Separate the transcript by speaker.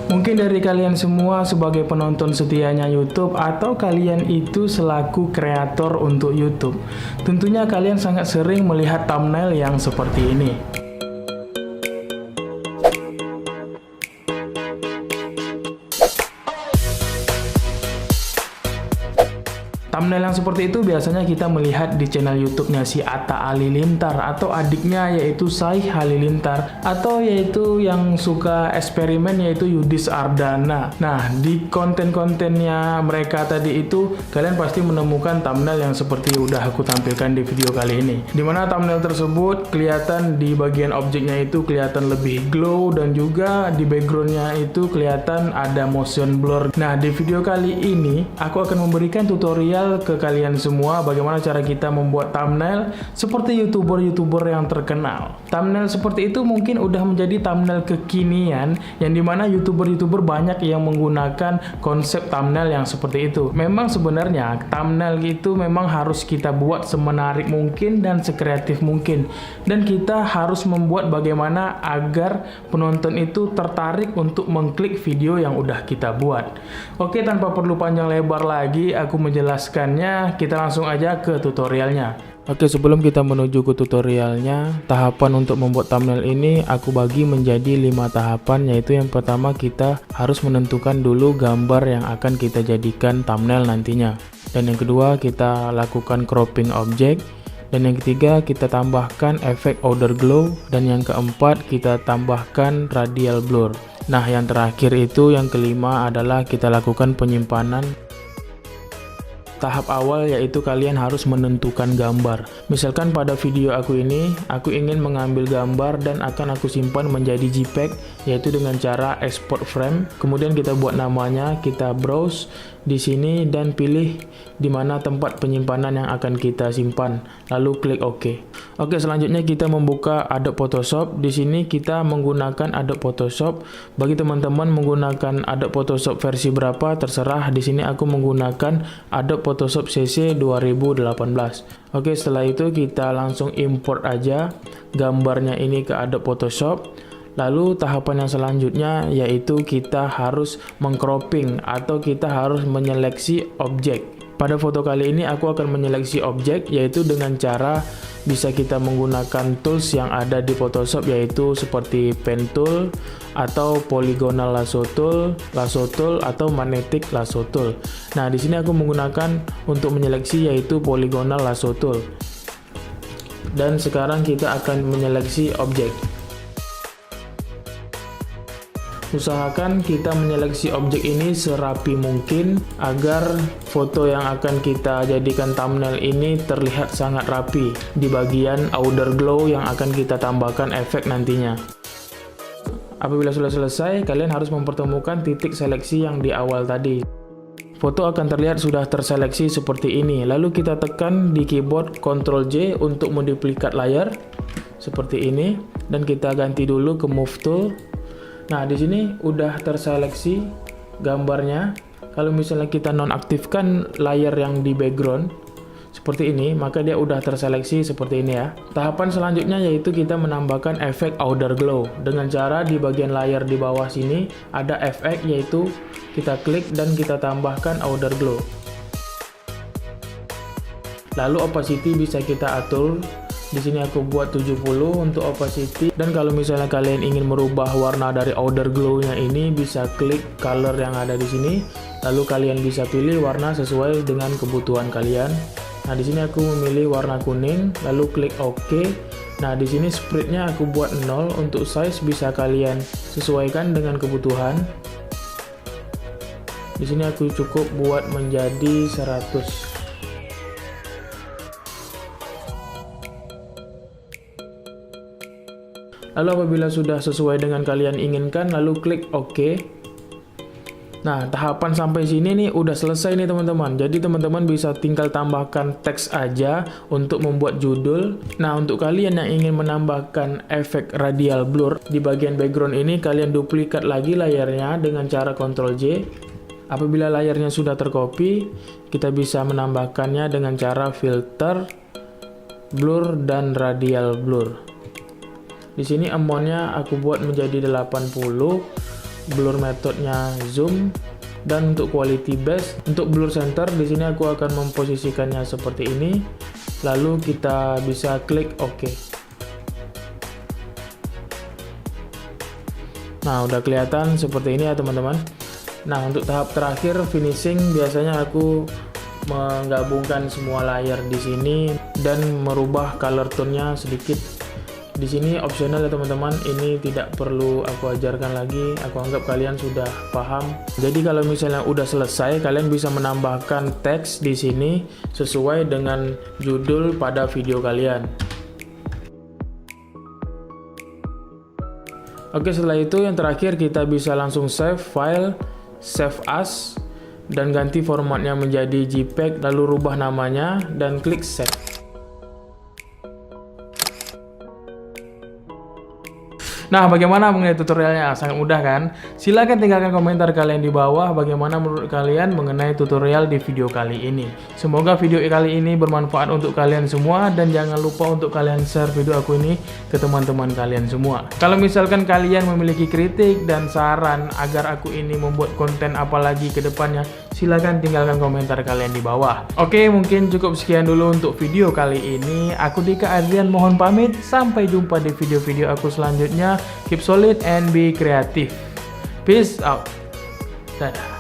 Speaker 1: Mungkin dari kalian semua sebagai penonton setianya YouTube atau kalian itu selaku kreator untuk YouTube, tentunya kalian sangat sering melihat thumbnail yang seperti ini. Thumbnail yang seperti itu biasanya kita melihat di channel YouTube-nya si Atta Halilintar atau adiknya yaitu Saih Halilintar, atau yaitu yang suka eksperimen yaitu Yudis Ardana. Nah, di konten-kontennya mereka tadi itu kalian pasti menemukan thumbnail yang seperti udah aku tampilkan di video kali ini. Dimana thumbnail tersebut kelihatan di bagian objeknya itu kelihatan lebih glow dan juga di backgroundnya itu kelihatan ada motion blur. Nah, di video kali ini aku akan memberikan tutorial ke kalian semua bagaimana cara kita membuat thumbnail seperti youtuber-youtuber yang terkenal. Thumbnail seperti itu mungkin udah menjadi thumbnail kekinian yang dimana youtuber-youtuber banyak yang menggunakan konsep thumbnail yang seperti itu. Memang sebenarnya thumbnail itu memang harus kita buat semenarik mungkin dan sekreatif mungkin, dan kita harus membuat bagaimana agar penonton itu tertarik untuk mengklik video yang udah kita buat. Oke, tanpa perlu panjang lebar lagi aku menjelaskan, kita langsung aja ke tutorialnya. Oke, sebelum kita menuju ke tutorialnya, tahapan untuk membuat thumbnail ini aku bagi menjadi 5 tahapan, yaitu yang pertama kita harus menentukan dulu gambar yang akan kita jadikan thumbnail nantinya. Dan yang kedua kita lakukan cropping objek. Dan yang ketiga kita tambahkan efek outer glow. Dan yang keempat kita tambahkan radial blur. Nah, yang terakhir itu yang kelima adalah kita lakukan penyimpanan. Tahap awal yaitu kalian harus menentukan gambar. Misalkan pada video aku ini, aku ingin mengambil gambar dan akan aku simpan menjadi JPEG, yaitu dengan cara export frame. Kemudian kita buat namanya, kita browse di sini dan pilih di mana tempat penyimpanan yang akan kita simpan. Lalu klik OK. Oke, selanjutnya kita membuka Adobe Photoshop. Di sini kita menggunakan Adobe Photoshop. Bagi teman-teman menggunakan Adobe Photoshop versi berapa terserah. Di sini aku menggunakan Adobe Photoshop CC 2018. Oke, setelah itu kita langsung import aja gambarnya ini ke Adobe Photoshop. Lalu tahapan yang selanjutnya yaitu kita harus mengcropping atau kita harus menyeleksi objek. Pada foto kali ini aku akan menyeleksi objek yaitu dengan cara bisa kita menggunakan tools yang ada di Photoshop, yaitu seperti pen tool atau polygonal lasso tool atau magnetic lasso tool. Nah, di sini aku menggunakan untuk menyeleksi yaitu polygonal lasso tool. Dan sekarang kita akan menyeleksi objek. Usahakan kita menyeleksi objek ini serapi mungkin agar foto yang akan kita jadikan thumbnail ini terlihat sangat rapi di bagian outer glow yang akan kita tambahkan efek nantinya. Apabila sudah selesai, kalian harus mempertemukan titik seleksi yang di awal tadi. Foto akan terlihat sudah terseleksi seperti ini. Lalu kita tekan di keyboard Ctrl J untuk menduplikat layar seperti ini, dan kita ganti dulu ke Move Tool. Nah, di sini udah terseleksi gambarnya. Kalau misalnya kita nonaktifkan layar yang di background seperti ini, maka dia udah terseleksi seperti ini ya. Tahapan selanjutnya yaitu kita menambahkan efek outer glow dengan cara di bagian layar di bawah sini ada efek, yaitu kita klik dan kita tambahkan outer glow. Lalu opacity bisa kita atur. Di sini aku buat 70 untuk opacity, dan kalau misalnya kalian ingin merubah warna dari outer glow-nya ini bisa klik color yang ada di sini, lalu kalian bisa pilih warna sesuai dengan kebutuhan kalian. Nah, di sini aku memilih warna kuning, lalu klik OK. Nah, di sini spread-nya aku buat 0, untuk size bisa kalian sesuaikan dengan kebutuhan. Di sini aku cukup buat menjadi 100. Lalu apabila sudah sesuai dengan kalian inginkan, lalu klik OK. Nah, tahapan sampai sini nih udah selesai nih teman-teman. Jadi teman-teman bisa tinggal tambahkan teks aja untuk membuat judul. Nah, untuk kalian yang ingin menambahkan efek radial blur di bagian background ini, kalian duplikat lagi layarnya dengan cara Ctrl J. Apabila layarnya sudah tercopy, kita bisa menambahkannya dengan cara filter, blur, dan radial blur. Di sini amount-nya aku buat menjadi 80, blur metodenya zoom, dan untuk quality base, untuk blur center di sini aku akan memposisikannya seperti ini. Lalu kita bisa klik OK. Nah, udah kelihatan seperti ini ya teman-teman. Nah, untuk tahap terakhir finishing, biasanya aku menggabungkan semua layar di sini dan merubah color tone-nya sedikit. Di sini opsional ya teman-teman, ini tidak perlu aku ajarkan lagi, aku anggap kalian sudah paham. Jadi kalau misalnya udah selesai, kalian bisa menambahkan teks di sini sesuai dengan judul pada video kalian. Oke, setelah itu yang terakhir kita bisa langsung save file, save as, dan ganti formatnya menjadi JPEG, lalu rubah namanya dan klik save. Nah, bagaimana mengenai tutorialnya? Sangat mudah kan? Silahkan tinggalkan komentar kalian di bawah bagaimana menurut kalian mengenai tutorial di video kali ini. Semoga video kali ini bermanfaat untuk kalian semua, dan jangan lupa untuk kalian share video aku ini ke teman-teman kalian semua. Kalau misalkan kalian memiliki kritik dan saran agar aku ini membuat konten apa lagi ke depannya, silahkan tinggalkan komentar kalian di bawah. Oke, mungkin cukup sekian dulu untuk video kali ini. Aku Dika Adrian mohon pamit. Sampai jumpa di video-video aku selanjutnya. Keep solid and be creative. Peace out. Dadah.